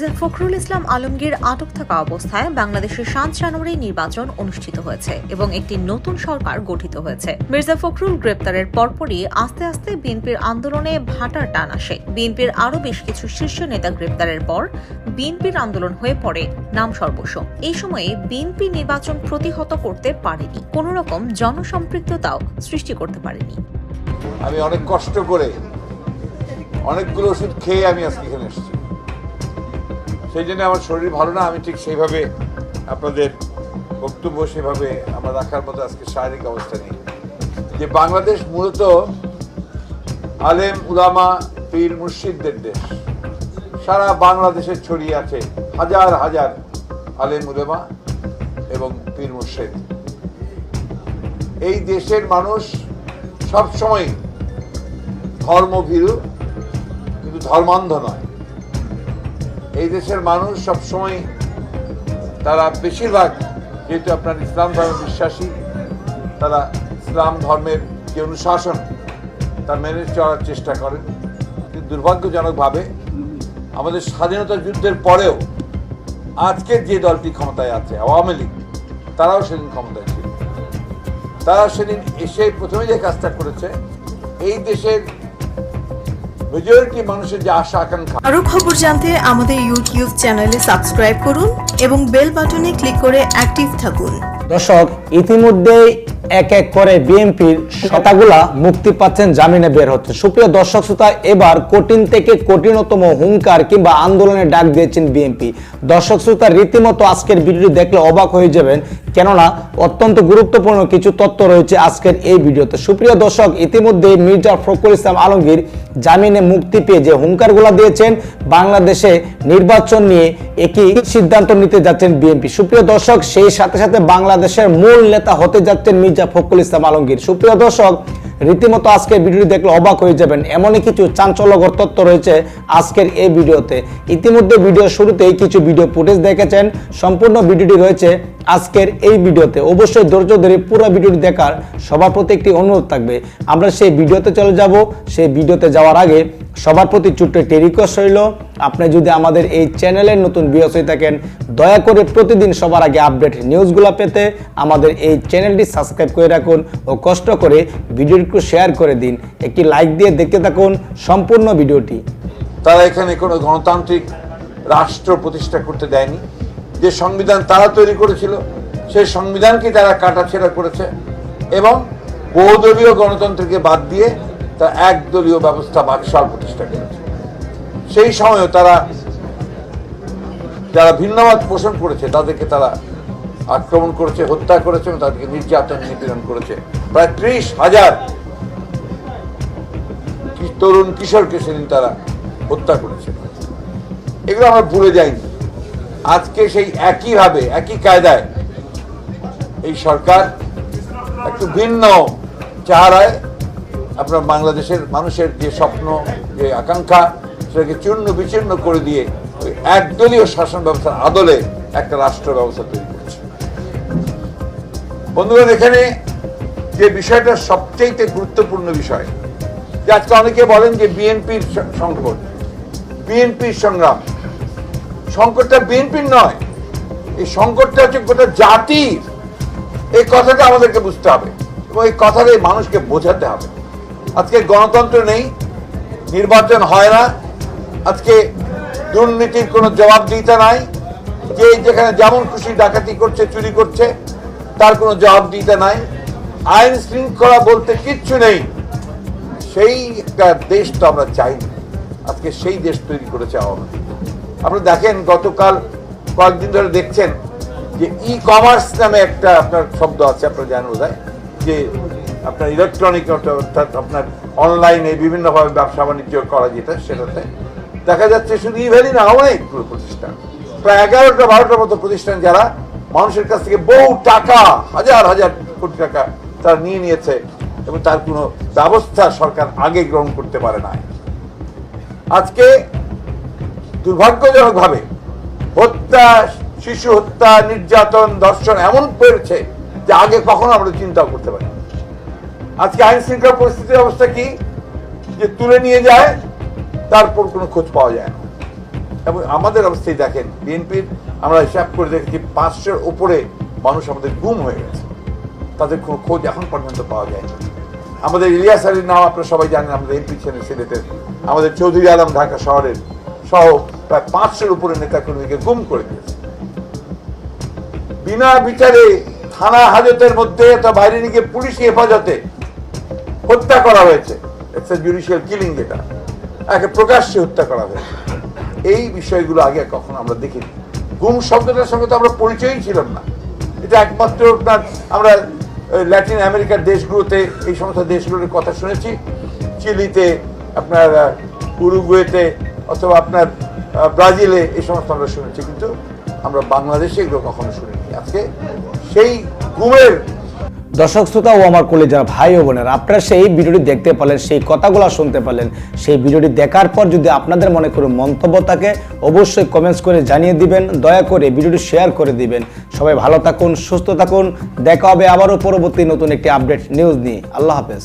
মির্জা ফখরুল ইসলাম আলমগীর আটক থাকা অবস্থায় বাংলাদেশে ৭ জানুয়ারি নির্বাচন অনুষ্ঠিত হয়েছে এবং একটি নতুন সরকার গঠিত হয়েছে। মির্জা ফখরুল গ্রেপ্তারের পরপরই আস্তে আস্তে বিএনপির আন্দোলনে ভাটার টান আসে। বিএনপির আরও বেশ কিছু শীর্ষ নেতা গ্রেপ্তারের পর বিএনপির আন্দোলন হয়ে পড়ে নাম সর্বস্ব। এই সময়ে বিএনপি নির্বাচন প্রতিহত করতে পারেনি, কোন রকম জনসম্পৃক্ততাও সৃষ্টি করতে পারেনি। আমি অনেক কষ্ট করে অনেকগুলো ওষুধ খেয়ে আমি আজকে এখানে এসেছি। সেই জন্য আমার শরীর ভালো না, আমি ঠিক সেইভাবে আপনাদের বক্তব্য সেভাবে আমার রাখার মতো আজকে শারীরিক অবস্থা নেই। যে বাংলাদেশ মূলত আলেম উলামা পীর মুর্শিদদের দেশ। সারা বাংলাদেশে ছড়িয়ে আছে হাজার হাজার আলেম উলামা এবং পীর মুর্শিদ। এই দেশের মানুষ সবসময় ধর্মভীরু, কিন্তু ধর্মান্ধ নয়। এই দেশের মানুষ সবসময় তারা বেশিরভাগ, যেহেতু আপনার ইসলাম ধর্মে বিশ্বাসী, তারা ইসলাম ধর্মের যে অনুশাসন তা মেনে চলার চেষ্টা করেন। কিন্তু দুর্ভাগ্যজনকভাবে আমাদের স্বাধীনতা যুদ্ধের পরেও আজকের যে দলটি ক্ষমতায় আছে আওয়ামী লীগ, তারাও সেদিন ক্ষমতায় ছিল। তারা সেদিন এসে প্রথমে যে কাজটা করেছে, এই দেশের মেজরিটি মানুষের যে আশা আকাঙ্ক্ষা। আরো খবর জানতে আমাদের ইউটিউব চ্যানেলে সাবস্ক্রাইব করুন এবং বেল বাটনে ক্লিক করে অ্যাক্টিভ থাকুন। দর্শক, ইতিমধ্যেই এক এক করে বিএনপির নেতাগুলা মুক্তি পাচ্ছেন, জামিনে বের হচ্ছে। সুপ্রিয় দর্শক শ্রোতা, এবার কঠিন থেকে কঠিনতম হুঙ্কার কিংবা আন্দোলনের ডাক দিয়েছেন বিএনপি। দর্শক শ্রোতা, রীতিমতো আজকের ভিডিওটি দেখলে অবাক হয়ে যাবেন, কেননা অত্যন্ত গুরুত্বপূর্ণ কিছু তথ্য রয়েছে আজকের এই ভিডিওতে। সুপ্রিয় দর্শক, ইতিমধ্যে মির্জা ফখরুল ইসলাম আলমগীর জামিনে মুক্তি পেয়ে যে হুঙ্কারগুলা দিয়েছেন, বাংলাদেশে নির্বাচন নিয়ে একই সিদ্ধান্ত নিতে যাচ্ছেন বিএনপি। সুপ্রিয় দর্শক, সেই সাথে সাথে বাংলাদেশের মূল নেতা হতে যাচ্ছেন মির্জা ফখরুল ইসলাম আলমগীর। সুপ্রিয় দর্শক, রীতিমতো আজকের ভিডিওটি দেখলে অবাক হয়ে যাবেন, এমনই কিছু চাঞ্চল্যকর তথ্য রয়েছে আজকের এই ভিডিওতে। ইতিমধ্যে ভিডিওর শুরুতেই কিছু ভিডিও ফুটেজ দেখেছেন, সম্পূর্ণ ভিডিওটি রয়েছে আজকের এই ভিডিওতে। অবশ্যই ধৈর্য ধরে পুরো ভিডিওটি দেখার সবার প্রতি একটি অনুরোধ থাকবে। আমরা সেই ভিডিওতে চলে যাব। সেই ভিডিওতে যাওয়ার আগে সবার প্রতি ছোট্ট একটি রিকোয়েস্ট রইল, আপনি যদি আমাদের এই চ্যানেলের নতুন ভিউয়ার্স হয়ে থাকেন, দয়া করে প্রতিদিন সবার আগে আপডেট নিউজগুলো পেতে আমাদের এই চ্যানেলটি সাবস্ক্রাইব করে রাখুন ও কষ্ট করে ভিডিওটি শেয়ার করে দিন। একটি লাইক দিয়ে দেখতে থাকুন সম্পূর্ণ ভিডিওটি। তারা এখানে কোনো গণতান্ত্রিক রাষ্ট্র প্রতিষ্ঠা করতে দেয়নি। যে সংবিধান তারা তৈরি করেছিল, সেই সংবিধানকে তারা কাটাছেঁড়া করেছে এবং বহুদলীয় গণতন্ত্রকে বাদ দিয়ে তারা একদলীয় ব্যবস্থা বাকশাল প্রতিষ্ঠা করেছে। সেই সময়ও তারা যারা ভিন্নমত পোষণ করেছে তাদেরকে তারা আক্রমণ করেছে, হত্যা করেছে এবং তাদেরকে নির্যাতন নিপীড়ন করেছে। প্রায় 30,000 তরুণ কিশোরকে সেদিন তারা হত্যা করেছে। এগুলো আমরা ভুলে যাইনি। আজকে সেই একইভাবে একই কায়দায় এই সরকার একটু ভিন্ন চেহারায় আপনার বাংলাদেশের মানুষের যে স্বপ্ন, যে আকাঙ্ক্ষা, সেটাকে চূর্ণ বিচূর্ণ করে দিয়ে ওই একদলীয় শাসন ব্যবস্থার আদলে একটা রাষ্ট্র ব্যবস্থা তৈরি করছে। বন্ধুগণ, এখানে যে বিষয়টা সবচেয়ে গুরুত্বপূর্ণ বিষয়, যে আজকে অনেকে বলেন যে বিএনপির সংকট, বিএনপির সংগ্রাম। সংকটটা বিএনপির নয়, এই সংকটটা হচ্ছে গোটা জাতির। এই কথাটা আমাদেরকে বুঝতে হবে এবং এই কথাটা মানুষকে বোঝাতে হবে। আজকে গণতন্ত্র নেই, নির্বাচন হয় না, আজকে দুর্নীতির কোনো জবাবদিহিতা নাই, যে যেখানে যেমন খুশি ডাকাতি করছে, চুরি করছে, তার কোনো জবাবদিহিতা নাই, আইন শৃঙ্খলা বলতে কিচ্ছু নেই। সেই একটা দেশ তো আমরা চাই না। আজকে সেই দেশ তৈরি করেছে আওয়ামী লীগ। আপনারা দেখেন, গতকাল কয়েকদিন ধরে দেখছেন যে ই-কমার্স নামে একটা আপনার শব্দ আছে, আপনারা জানেন বোধহয়, যে আপনার ইলেকট্রনিক অর্থাৎ আপনার অনলাইনে বিভিন্নভাবে ব্যবসা বাণিজ্য করা যেটা, সেটাতে দেখা যাচ্ছে শুধু ইভ্যালি না, অনেকগুলো প্রতিষ্ঠান, প্রায় 11টা-12টার মতো প্রতিষ্ঠান, যারা মানুষের কাছ থেকে বহু টাকা, হাজার হাজার কোটি টাকা তারা নিয়ে নিয়েছে এবং তার কোনো ব্যবস্থা সরকার আগে গ্রহণ করতে পারে না। আজকে দুর্ভাগ্যজনকভাবে হত্যা, শিশু হত্যা, নির্যাতন, ধর্ষণ এমন পেরেছে যে আগে কখনো আমরা চিন্তাও করতে পারি। আজকে আইন শৃঙ্খলা পরিস্থিতির অবস্থা কি, যে তুলে নিয়ে যায়, তারপর কোনো খোঁজ পাওয়া যায় না। এবং আমাদের অবস্থায় দেখেন বিএনপির আমরা হিসাব করে দেখেছি 500-এর উপরে মানুষ আমাদের গুম হয়ে গেছে, তাদের কোনো খোঁজ এখন পর্যন্ত পাওয়া যায়নি। আমাদের ইলিয়াস আলীর নাম আপনারা সবাই জানেন, আমাদের এমপি ছিলেন সিলেটের, আমাদের চৌধুরী আলম ঢাকা শহরের সহ প্রায় 500-এর উপরে নেতাকর্মীকে গুম করে দিয়েছে বিনা বিচারে, থানা হাজতের মধ্যে অথবা বাইরে নিয়ে গিয়ে পুলিশি হেফাজতে হত্যা করা হয়েছে। জুডিশিয়াল কিলিং, যেটা একে প্রকাশ্যে হত্যা করা হয়েছে। এই বিষয়গুলো আগে কখনো আমরা দেখিনি। গুম শব্দটার সঙ্গে তো আমরা পরিচয়ই ছিলাম না। এটা একমাত্র আপনার আমরা ল্যাটিন আমেরিকার দেশগুলোতে এই সমস্ত দেশগুলোর কথা শুনেছি, চিলিতে, আপনার উরুগুয়েতে অথবা আপনার ব্রাজিলে এই সমস্ত আমরা শুনেছি, কিন্তু আমরা বাংলাদেশে এগুলো কখনো শুনিনি। আজকে সেই গুমের দর্শক শ্রোতা ও আমার কলিজার ভাই ও বোনেরা, আপনারা সেই ভিডিওটি দেখতে পারলেন, সেই কথাগুলো শুনতে পারলেন। সেই ভিডিওটি দেখার পর যদি আপনাদের মনে কোনো মন্তব্য থাকে অবশ্যই কমেন্টস করে জানিয়ে দিবেন। দয়া করে ভিডিওটি শেয়ার করে দিবেন। সবাই ভালো থাকুন, সুস্থ থাকুন। দেখা হবে আবারও পরবর্তী নতুন একটি আপডেট নিউজ নিয়ে। আল্লাহ হাফেজ।